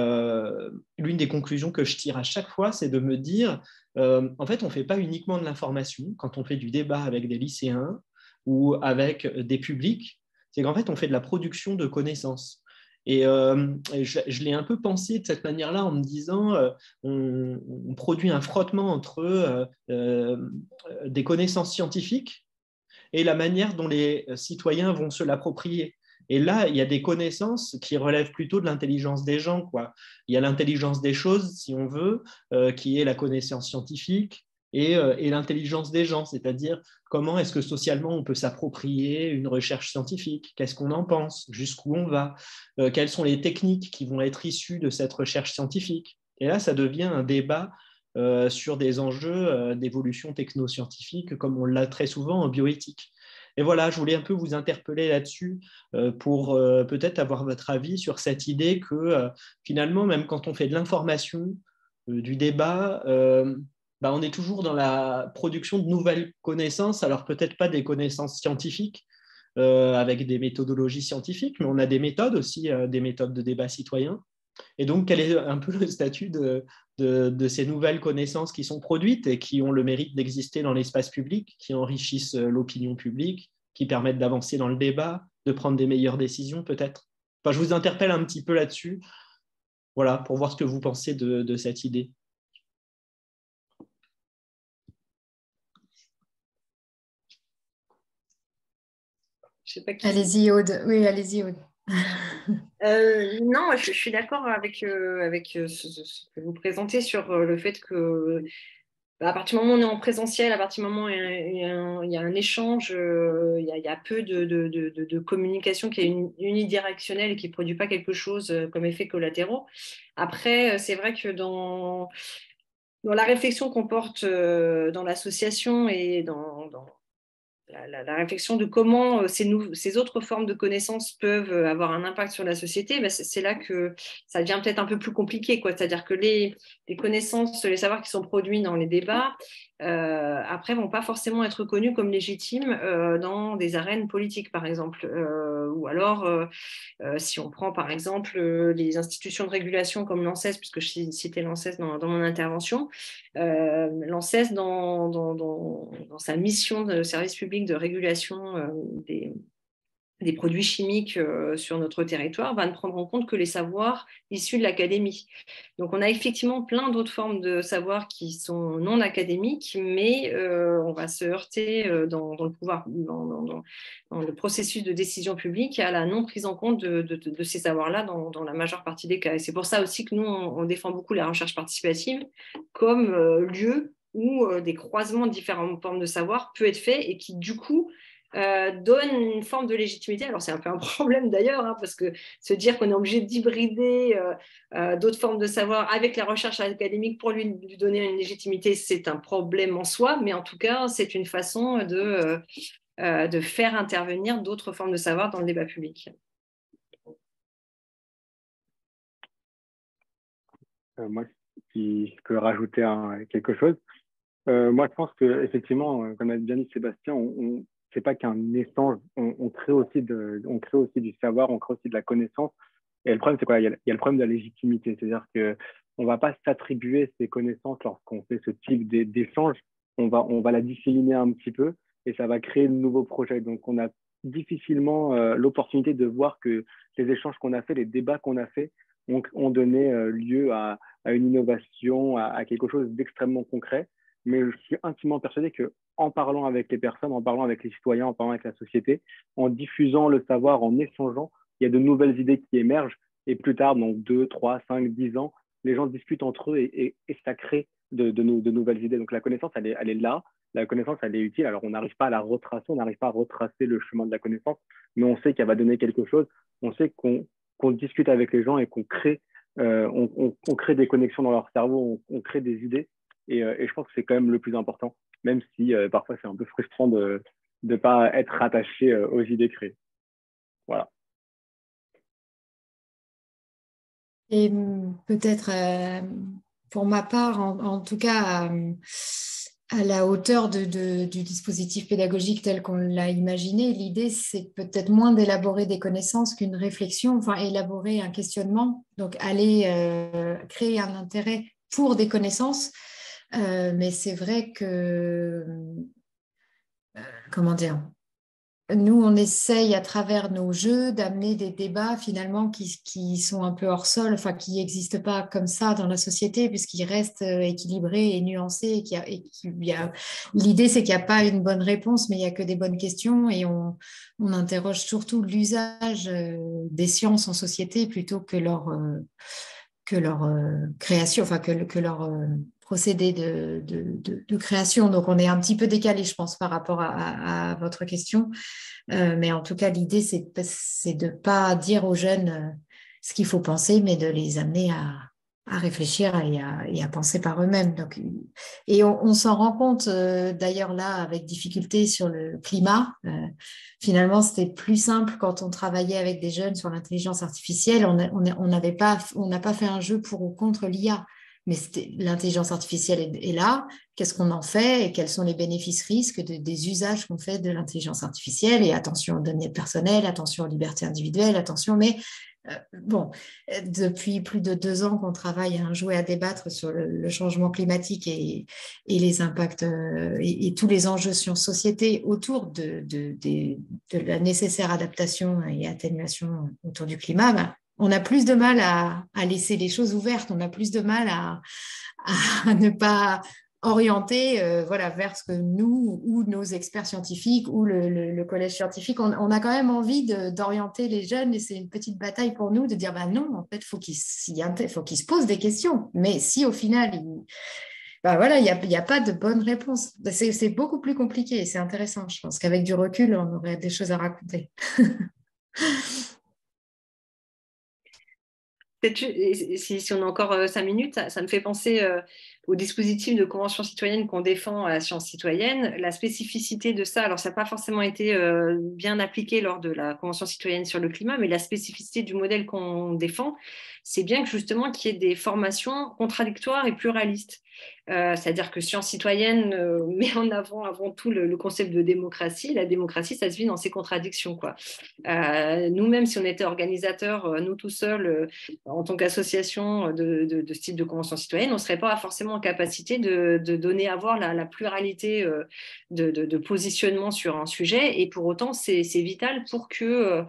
l'une des conclusions que je tire à chaque fois, c'est de me dire, en fait, on ne fait pas uniquement de l'information quand on fait du débat avec des lycéens ou avec des publics, c'est qu'en fait, on fait de la production de connaissances. Et je l'ai un peu pensé de cette manière-là en me disant, on produit un frottement entre des connaissances scientifiques et la manière dont les citoyens vont se l'approprier. Et là, il y a des connaissances qui relèvent plutôt de l'intelligence des gens, quoi. Il y a l'intelligence des choses, si on veut, qui est la connaissance scientifique. et l'intelligence des gens, c'est-à-dire comment est-ce que socialement on peut s'approprier une recherche scientifique, qu'est-ce qu'on en pense, jusqu'où on va, quelles sont les techniques qui vont être issues de cette recherche scientifique. Et là, ça devient un débat sur des enjeux d'évolution technoscientifique, comme on l'a très souvent en bioéthique. Et voilà, je voulais un peu vous interpeller là-dessus pour peut-être avoir votre avis sur cette idée que finalement, même quand on fait de l'information, du débat, on est toujours dans la production de nouvelles connaissances, alors peut-être pas des connaissances scientifiques avec des méthodologies scientifiques, mais on a des méthodes aussi, des méthodes de débat citoyen. Et donc, quel est un peu le statut de ces nouvelles connaissances qui sont produites et qui ont le mérite d'exister dans l'espace public, qui enrichissent l'opinion publique, qui permettent d'avancer dans le débat, de prendre des meilleures décisions peut-être. Enfin, je vous interpelle un petit peu là-dessus, voilà, pour voir ce que vous pensez de cette idée. Je sais pas qui... Allez-y, Aude. Oui, allez-y, Aude. Non, je suis d'accord avec ce que vous présentez sur le fait que à partir du moment où on est en présentiel, à partir du moment où il y a un échange, il y a peu de communication qui est unidirectionnelle et qui ne produit pas quelque chose comme effet collatéraux. Après, c'est vrai que dans la réflexion qu'on porte dans l'association et dans la réflexion de comment ces autres formes de connaissances peuvent avoir un impact sur la société, c'est là que ça devient peut-être un peu plus compliqué, quoi. C'est-à-dire que les connaissances, les savoirs qui sont produits dans les débats, après, vont pas forcément être connus comme légitimes dans des arènes politiques, par exemple. Ou alors, si on prend, par exemple, les institutions de régulation comme l'ANSES, puisque je citais l'ANSES dans mon intervention, l'ANSES, dans sa mission de service public de régulation des produits chimiques sur notre territoire, va ne prendre en compte que les savoirs issus de l'académie. Donc, on a effectivement plein d'autres formes de savoirs qui sont non académiques, mais on va se heurter dans le pouvoir, dans le processus de décision publique à la non prise en compte de ces savoirs-là dans la majeure partie des cas. Et c'est pour ça aussi que nous, on défend beaucoup la recherche participative comme lieu où des croisements de différentes formes de savoir peut être fait et qui, du coup, donne une forme de légitimité. Alors, c'est un peu un problème d'ailleurs, hein, parce que se dire qu'on est obligé d'hybrider d'autres formes de savoir avec la recherche académique pour lui donner une légitimité, c'est un problème en soi, mais en tout cas, c'est une façon de faire intervenir d'autres formes de savoir dans le débat public. Moi, si je peux rajouter quelque chose, moi, je pense qu'effectivement, comme a bien dit Sébastien, c'est pas qu'un échange, on crée aussi du savoir, on crée aussi de la connaissance. Et le problème, c'est quoi? Il y a le problème de la légitimité, c'est-à-dire qu'on ne va pas s'attribuer ces connaissances lorsqu'on fait ce type d'échange, on va la disséminer un petit peu et ça va créer de nouveaux projets. Donc, on a difficilement l'opportunité de voir que les échanges qu'on a fait, les débats qu'on a fait, ont donné lieu à une innovation, à quelque chose d'extrêmement concret. Mais je suis intimement persuadé qu'en parlant avec les personnes, en parlant avec les citoyens, en parlant avec la société, en diffusant le savoir, en échangeant, il y a de nouvelles idées qui émergent. Et plus tard, donc 2, 3, 5, 10 ans, les gens discutent entre eux et ça crée de nouvelles idées. Donc la connaissance, elle est là. La connaissance, elle est utile. Alors, on n'arrive pas à la retracer, on n'arrive pas à retracer le chemin de la connaissance, mais on sait qu'elle va donner quelque chose. On sait qu'on discute avec les gens et qu'on crée, on crée des connexions dans leur cerveau, on crée des idées. Et je pense que c'est quand même le plus important, même si parfois c'est un peu frustrant de ne pas être rattaché aux idées créées. Voilà. Et peut-être, pour ma part, en tout cas, à la hauteur du dispositif pédagogique tel qu'on l'a imaginé, l'idée, c'est peut-être moins d'élaborer des connaissances qu'une réflexion, enfin, élaborer un questionnement, donc aller créer un intérêt pour des connaissances. Mais c'est vrai que, comment dire, nous, on essaye à travers nos jeux d'amener des débats finalement qui sont un peu hors sol, enfin qui n'existent pas comme ça dans la société puisqu'ils restent équilibrés et nuancés. L'idée, c'est qu'il n'y a pas une bonne réponse, mais il n'y a que des bonnes questions et on interroge surtout l'usage des sciences en société plutôt que leur création, enfin que leur procédé de création. Donc, on est un petit peu décalé, je pense, par rapport à votre question. Mais en tout cas, l'idée, c'est de ne pas dire aux jeunes ce qu'il faut penser, mais de les amener à réfléchir et à penser par eux-mêmes. Donc, et on s'en rend compte d'ailleurs là avec difficulté sur le climat. Finalement, c'était plus simple quand on travaillait avec des jeunes sur l'intelligence artificielle. On n'a pas fait un jeu pour ou contre l'IA, mais l'intelligence artificielle est là. Qu'est-ce qu'on en fait et quels sont les bénéfices-risques des usages qu'on fait de l'intelligence artificielle? Et attention aux données personnelles, attention aux libertés individuelles, attention, mais bon, depuis plus de 2 ans qu'on travaille à un jouet à débattre sur le changement climatique et les impacts et tous les enjeux sur société autour de la nécessaire adaptation et atténuation autour du climat, ben, on a plus de mal à laisser les choses ouvertes, on a plus de mal à ne pas orienter vers ce que nous ou nos experts scientifiques ou le collège scientifique, on a quand même envie d'orienter les jeunes et c'est une petite bataille pour nous de dire non, en fait, faut qu'ils se posent des questions. Mais si au final, il n'y a pas de bonne réponse. C'est beaucoup plus compliqué et c'est intéressant. Je pense qu'avec du recul, on aurait des choses à raconter. Si on a encore 5 minutes, ça me fait penser au dispositif de convention citoyenne qu'on défend à la science citoyenne. La spécificité de ça, alors ça n'a pas forcément été bien appliqué lors de la convention citoyenne sur le climat, mais la spécificité du modèle qu'on défend, c'est bien que justement qu'il y ait des formations contradictoires et pluralistes. C'est-à-dire que science citoyenne met en avant tout le concept de démocratie. La démocratie, ça se vit dans ses contradictions, quoi. Nous-mêmes, si on était organisateurs, nous tout seuls, en tant qu'association de ce type de convention citoyenne, on ne serait pas forcément en capacité de donner à voir la pluralité de positionnement sur un sujet. Et pour autant, c'est vital pour que,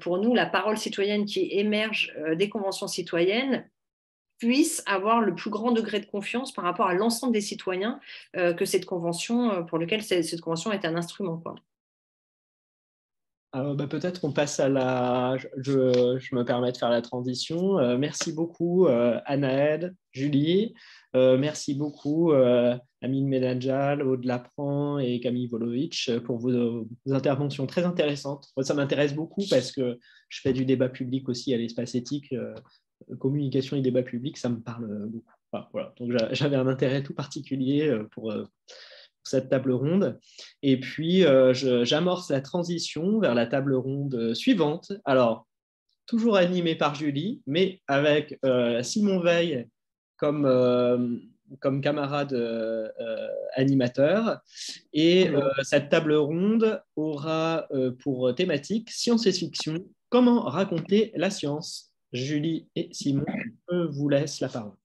pour nous, la parole citoyenne qui émerge des conventions citoyennes puisse avoir le plus grand degré de confiance par rapport à l'ensemble des citoyens que cette convention, pour lequel cette convention est un instrument, quoi. Peut-être qu'on passe à je me permets de faire la transition. Merci beaucoup Anaël, Julie. Merci beaucoup Amine Ménadjal, Aude Lapran et Camille Volovitch pour vos interventions très intéressantes. Moi, ça m'intéresse beaucoup parce que je fais du débat public aussi à l'espace éthique. Communication et débat public, ça me parle beaucoup. Enfin, voilà. Donc j'avais un intérêt tout particulier pour cette table ronde. Et puis, j'amorce la transition vers la table ronde suivante. Alors, toujours animée par Julie, mais avec Simon Veil comme camarade animateur. Et cette table ronde aura pour thématique science et fiction, comment raconter la science. Julie et Simon, je vous laisse la parole.